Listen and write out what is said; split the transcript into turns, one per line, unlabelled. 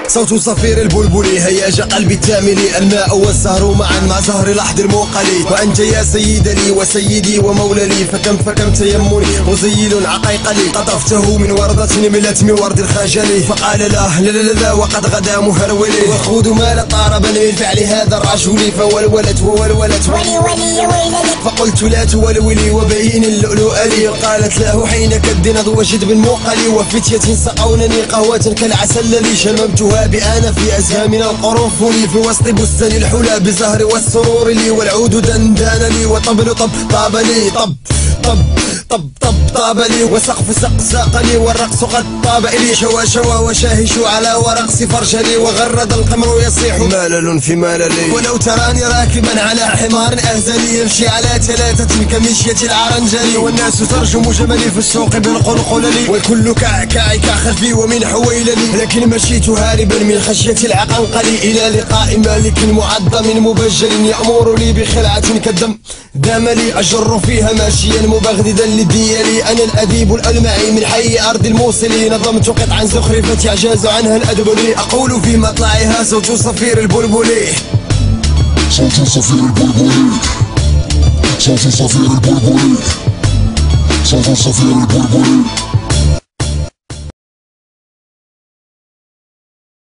صوت صفير البلبلي هياج قلبي التاملي، الماء والزهر معا مع زهر لحد الموقلي. وأنت يا سيد لي وسيدي ومولى لي، فكم تيمني مزيل عقيق لي. قطفته من وردة ملت من ورد الخجل، فقال لا لا لا لا وقد غدا مهرولي. وخذ مال طاربا من فعل هذا الرجل، فولولت وولولت
ولي ولي يا ويلي.
فقلت لا تولولي وبين اللؤلؤ لي. قالت له حين كالدنض وجد بالموقل، وفتية سقونني قهوة كالعسل الذي شممتها بأنا في أزهى من القرنفل. في وسط بستان الحلى بالزهر والسرور لي، والعود دندان لي وطبل طاب لي. طاب لي وسقف ساق لي، والرقص قد طاب لي. شوى وشاهش على ورقص فرجلي، وغرد القمر يصيح مالل في ماللي. ولو تراني راكبا على حمار أهزلي، يمشي على ثلاثة كمشية العرنجلي. والناس ترجم جملي في السوق بالقلقلل، والكل كعكاعك خلفي ومن حويللي. لكن مشيت هاربا من خشية العقنقل، إلى لقاء مالك معظم مبجل، يأمر لي بخلعة كالدم داملي. أجر فيها ماشيا مبغضدا للديالي، أنا الأديب الألمعي من حي أرض الموصل. نظمت قطعا زخرفت يعجاز عنها الأدب لي، أقول في مطلعها صوت صفير البلبلي.
صوت صفير البلبلي، صوت صفير البلبلي، صوت صفير البلبلي.